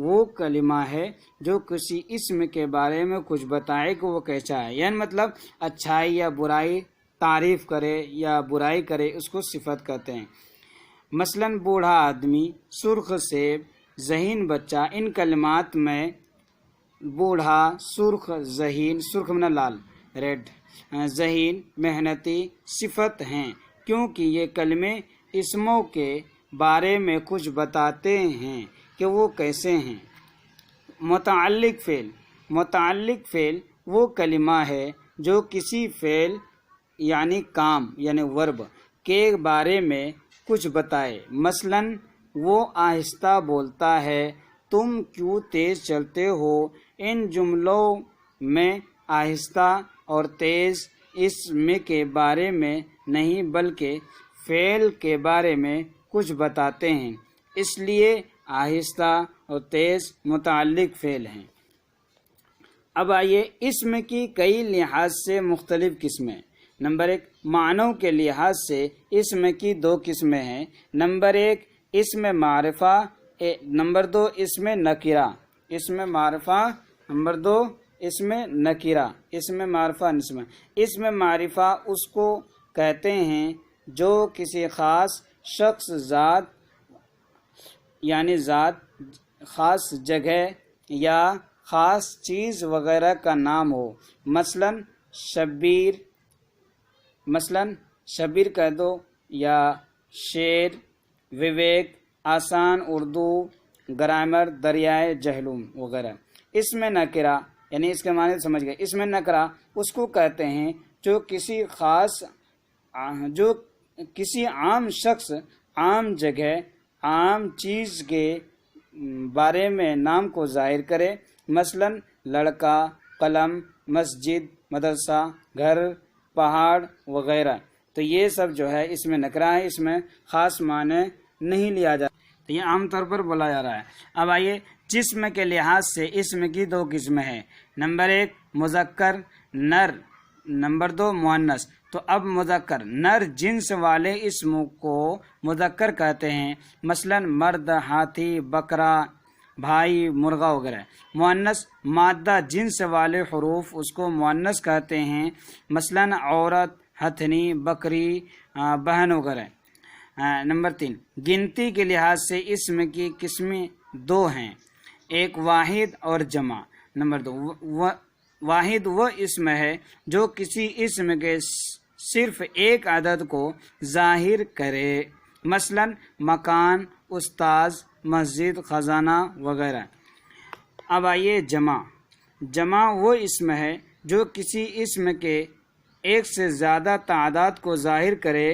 وہ کلمہ ہے جو کسی اسم کے بارے میں کچھ بتائے کہ وہ کیسا ہے، یعنی مطلب اچھائی یا برائی تعریف کرے یا برائی کرے، اس کو صفت کہتے ہیں۔ مثلاً بوڑھا آدمی، سرخ سیب، ذہین بچہ، ان کلمات میں بوڑھا، سرخ، ذہین، سرخ من لال ریڈ، ذہین، محنتی صفت ہیں، کیونکہ یہ کلمے اسموں کے بارے میں کچھ بتاتے ہیں کہ وہ کیسے ہیں۔ متعلق فعل وہ کلمہ ہے جو کسی فعل یعنی کام یعنی ورب کے بارے میں کچھ بتائے۔ مثلاً وہ آہستہ بولتا ہے، تم کیوں تیز چلتے ہو۔ ان جملوں میں آہستہ اور تیز اسم کے بارے میں نہیں بلکہ فعل کے بارے میں کچھ بتاتے ہیں، اس لیے آہستہ اور تیز متعلق فعل ہیں۔ اب آئیے، اسم کی کئی لحاظ سے مختلف قسمیں۔ نمبر 1، معنوں کے لحاظ سے اسم کی 2 قسمیں ہیں۔ نمبر 1، اسم معرفہ، نمبر 2، اسم نکرہ۔ اسم معرفہ، نمبر 2، اسم نکرہ۔ اسم معرفہ اس کو کہتے ہیں جو کسی خاص شخص، ذات یعنی ذات، خاص جگہ یا خاص چیز وغیرہ کا نام ہو۔ مثلاً شبیر کہہ دو، یا شیر، وویک، آسان اردو، گرامر، دریائے جہلم وغیرہ۔ اسم نکرہ یعنی اس کے معنی سمجھ گئے۔ اسم نکرہ اس کو کہتے ہیں جو کسی عام شخص، عام جگہ، عام چیز کے بارے میں نام کو ظاہر کرے۔ مثلاً لڑکا، قلم، مسجد، مدرسہ، گھر، پہاڑ وغیرہ۔ تو یہ سب جو ہے اسم نکرہ ہے، اس میں خاص معنی نہیں لیا جاتا، تو یہ عام طور پر بولا جا رہا ہے۔ اب آئیے، جسم کے لحاظ سے اسم کی 2 قسمیں ہیں۔ نمبر 1، مذکر، نر۔ نمبر 2، مؤنث۔ تو اب مذکر، نر جنس والے اسم کو مذکر کہتے ہیں، مثلاً مرد، ہاتھی، بکرا، بھائی، مرغا وغیرہ۔ مؤنث، مادہ جنس والے حروف، اس کو مؤنث کہتے ہیں، مثلاً عورت، ہتھنی، بکری، بہن وغیرہ۔ نمبر 3، گنتی کے لحاظ سے اسم کی قسمیں 2 ہیں، ایک واحد اور جمع۔ نمبر 2، واحد وہ اسم ہے جو کسی اسم کے صرف ایک عدد کو ظاہر کرے، مثلاً مکان، استاذ، مسجد، خزانہ وغیرہ۔ اب آئیے جمع۔ جمع وہ اسم ہے جو کسی اسم کے ایک سے زیادہ تعداد کو ظاہر کرے،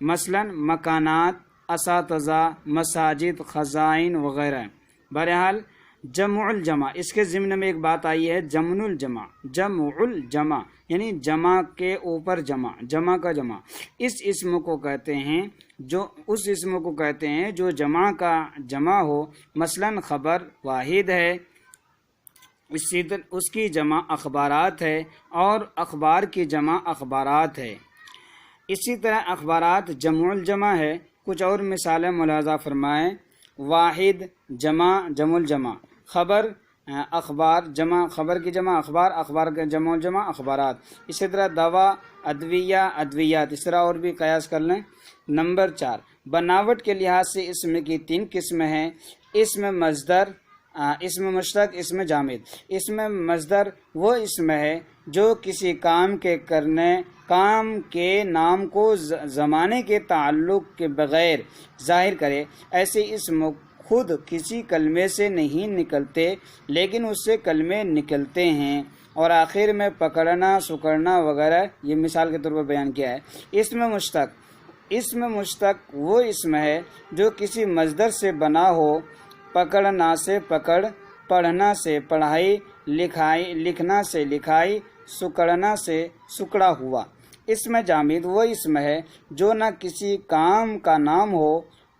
مثلاً مکانات، اساتذہ، مساجد، خزائن وغیرہ۔ بہرحال جمع الجمع، اس کے ضمن میں ایک بات آئی ہے، جمع الجمع۔ جمع الجمع یعنی جمع کے اوپر جمع، جمع کا جمع۔ اس اسم کو کہتے ہیں جو جمع کا جمع ہو، مثلاً خبر واحد ہے، اس کی جمع اخبارات ہے، اور اخبار کی جمع اخبارات ہے۔ اسی طرح اخبارات جمع الجمع ہے۔ کچھ اور مثالیں ملاحظہ فرمائیں۔ واحد جمع، جمع الجمع۔ خبر، اخبار جمع، خبر کی جمع اخبار، اخبار کا جمع الجمع اخبارات۔ اسی طرح دوا، ادویہ، ادویات۔ اس طرح اور بھی قیاس کر لیں۔ نمبر 4، بناوٹ کے لحاظ سے اسم کی 3 قسمیں ہیں، اسم مصدر، اسم مشتق، اسم جامد۔ اسم مصدر وہ اسم ہے جو کسی کام کے نام کو زمانے کے تعلق کے بغیر ظاہر کرے۔ ایسے اسم خود کسی کلمے سے نہیں نکلتے، لیکن اس سے کلمے نکلتے ہیں، اور آخر میں پکڑنا، سکڑنا وغیرہ، یہ مثال کے طور پر بیان کیا ہے۔ اسم مشتق وہ اسم ہے جو کسی مصدر سے بنا ہو، پکڑنا سے پکڑ، پڑھنا سے پڑھائی، لکھنا سے لکھائی، سکڑنا سے سکڑا ہوا۔ اسم جامد وہ اسم ہے جو نہ کسی کام کا نام ہو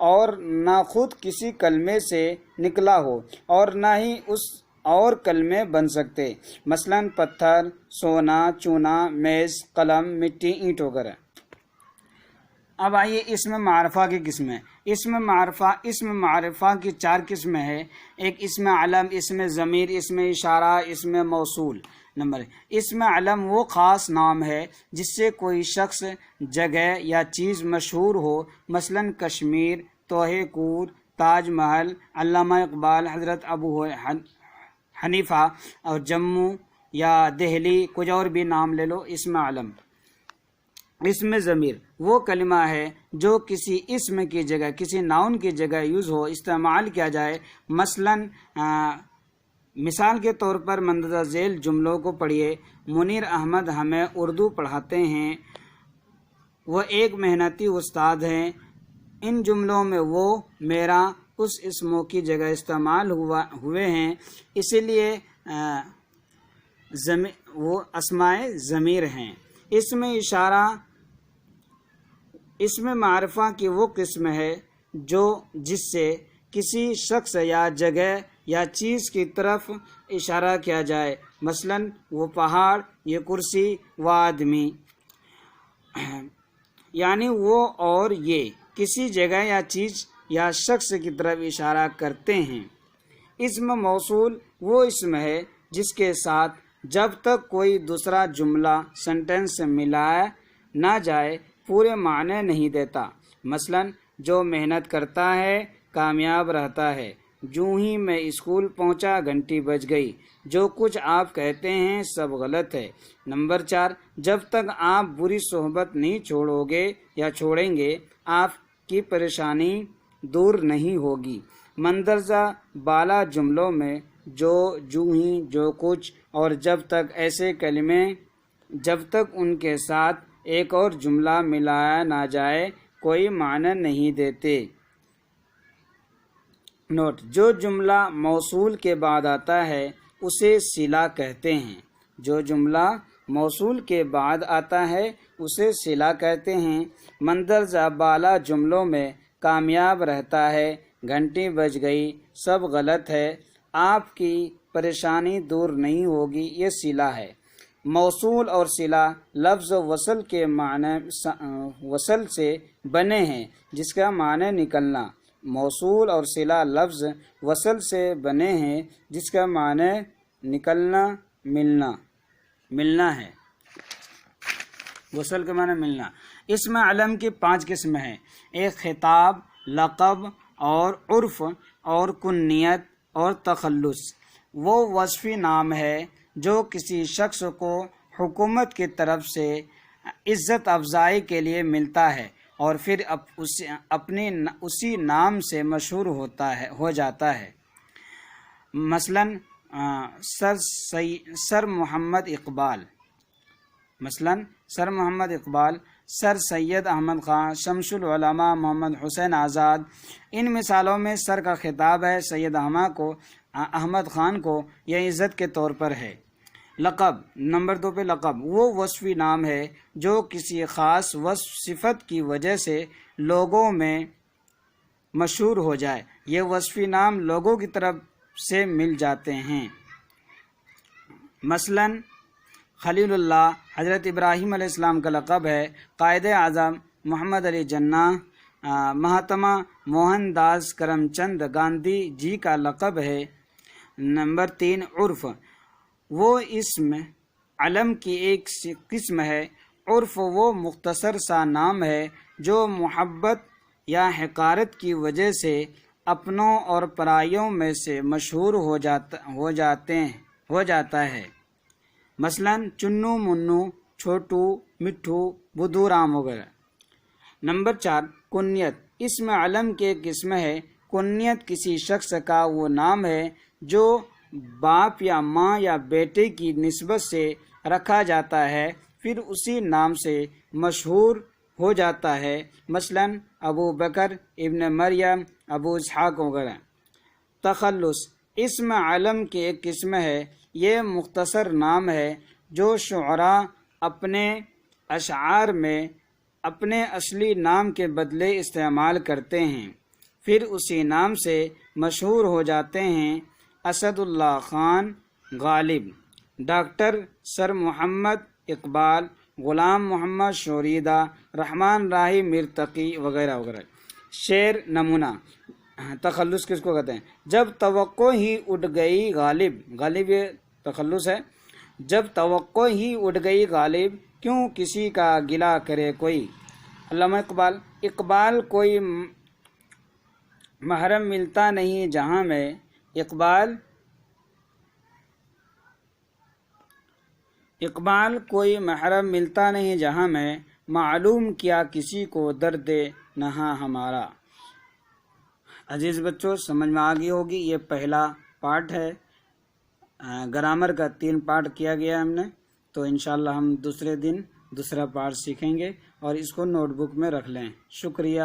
اور نہ خود کسی کلمے سے نکلا ہو، اور نہ ہی اس اور کلمے بن سکتے، مثلاً پتھر، سونا، چونا، میز، قلم، مٹی، اینٹ وغیرہ۔ اب آئیے اسم معرفہ کی قسمیں۔ اسم معرفہ کی 4 قسمیں ہیں۔ ایک اسم علم، اسم ضمیر، اسم اشارہ، اسم موصول۔ نمبر اسم علم وہ خاص نام ہے جس سے کوئی شخص، جگہ یا چیز مشہور ہو، مثلا کشمیر، توحے کور، تاج محل، علامہ اقبال، حضرت ابو حنیفہ اور جموں یا دہلی، کچھ اور بھی نام لے لو، اسم علم۔ اسم ضمیر وہ کلمہ ہے جو کسی اسم کی جگہ، کسی ناؤن کی جگہ یوز ہو، استعمال کیا جائے۔ مثال کے طور پر مندرجہ ذیل جملوں کو پڑھیے۔ منیر احمد ہمیں اردو پڑھاتے ہیں، وہ ایک محنتی استاد ہیں۔ ان جملوں میں وہ، میرا، اس اسموں کی جگہ استعمال ہوئے ہیں، اسی لیے وہ اسماء ضمیر ہیں۔ اسم اشارہ اسم معرفہ کی وہ قسم ہے جس سے کسی شخص یا جگہ یا چیز کی طرف اشارہ کیا جائے، مثلا وہ پہاڑ، یہ کرسی، وہ آدمی، یعنی وہ اور یہ کسی جگہ یا چیز یا شخص کی طرف اشارہ کرتے ہیں۔ اسم موصول وہ اسم ہے جس کے ساتھ جب تک کوئی دوسرا جملہ سینٹنس ملایا نہ جائے پورے معنی نہیں دیتا، مثلا جو محنت کرتا ہے کامیاب رہتا ہے، جوں ہی میں اسکول پہنچا گھنٹی بج گئی، جو کچھ آپ کہتے ہیں سب غلط ہے۔ نمبر 4 جب تک آپ بری صحبت نہیں چھوڑو گے یا چھوڑیں گے آپ کی پریشانی دور نہیں ہوگی۔ مندرجہ بالا جملوں میں جو، جوں ہی، جو کچھ اور جب تک ایسے کلمے جب تک ان کے ساتھ ایک اور جملہ ملایا نہ جائے کوئی معنی نہیں دیتے۔ نوٹ: جو جملہ موصول کے بعد آتا ہے اسے صلہ کہتے ہیں۔ جو جملہ موصول کے بعد آتا ہے اسے صلہ کہتے ہیں۔ مندرجہ بالا جملوں میں کامیاب رہتا ہے، گھنٹی بج گئی، سب غلط ہے، آپ کی پریشانی دور نہیں ہوگی، یہ صلہ ہے۔ موصول اور صلہ لفظ وصل کے معنی وصل سے بنے ہیں جس کا معنی نکلنا۔ موصول اور صلہ لفظ وصل سے بنے ہیں جس کا معنی نکلنا، ملنا ہے۔ وصل کے معنی ملنا۔ اسم علم کی 5 قسمیں ہیں۔ ایک خطاب، لقب اور عرف اور کنیت اور تخلص۔ وہ وصفی نام ہے جو کسی شخص کو حکومت کی طرف سے عزت افزائی کے لیے ملتا ہے اور پھر اسی نام سے مشہور ہو جاتا ہے۔ مثلا سر محمد اقبال، سر سید احمد خان، شمس العلماء محمد حسین آزاد۔ ان مثالوں میں سر کا خطاب ہے سید احمد خان کو، یہ عزت کے طور پر ہے۔ لقب، نمبر 2 پہ لقب وہ وصفی نام ہے جو کسی خاص وصف صفت کی وجہ سے لوگوں میں مشہور ہو جائے، یہ وصفی نام لوگوں کی طرف سے مل جاتے ہیں۔ مثلا خلیل اللہ حضرت ابراہیم علیہ السلام کا لقب ہے۔ قائد اعظم محمد علی جناح مہاتما موہن داس کرم چند گاندھی جی کا لقب ہے۔ نمبر 3 عرف وہ اسم علم کی ایک قسم ہے۔ عرف وہ مختصر سا نام ہے جو محبت یا حقارت کی وجہ سے اپنوں اور پرائیوں میں سے مشہور ہو جاتا ہے، مثلا چنو منو، چھوٹو، مٹھو، بدھو رام وغیرہ۔ نمبر 4 کنیت اسم علم کی ایک قسم ہے۔ کنیت کسی شخص کا وہ نام ہے جو باپ یا ماں یا بیٹے کی نسبت سے رکھا جاتا ہے، پھر اسی نام سے مشہور ہو جاتا ہے، مثلا ابو بکر، ابن مریم، ابو اسحاق وغیرہ۔ تخلص اسم علم کی ایک قسم ہے۔ یہ مختصر نام ہے جو شعراء اپنے اشعار میں اپنے اصلی نام کے بدلے استعمال کرتے ہیں، پھر اسی نام سے مشہور ہو جاتے ہیں۔ اسد اللہ خان غالب، ڈاکٹر سر محمد اقبال، غلام محمد شوریدہ، رحمان راہی مرتقی وغیرہ وغیرہ۔ شعر نمونہ، تخلص کس کو کہتے ہیں؟ جب توقع ہی اٹھ گئی غالب، غالب یہ تخلص ہے، جب توقع ہی اٹھ گئی غالب، کیوں کسی کا گلہ کرے کوئی۔ علامہ اقبال، اقبال کوئی محرم ملتا نہیں جہاں میں، اقبال کوئی محرم ملتا نہیں جہاں میں، معلوم کیا کسی کو درد نہاں ہمارا۔ عزیز بچوں، سمجھ میں آ گئی ہوگی، یہ پہلا پارٹ ہے، گرامر کا 3 پارٹ کیا گیا ہم نے، تو انشاءاللہ ہم دوسرے دن دوسرا پارٹ سیکھیں گے، اور اس کو نوٹ بک میں رکھ لیں۔ شکریہ۔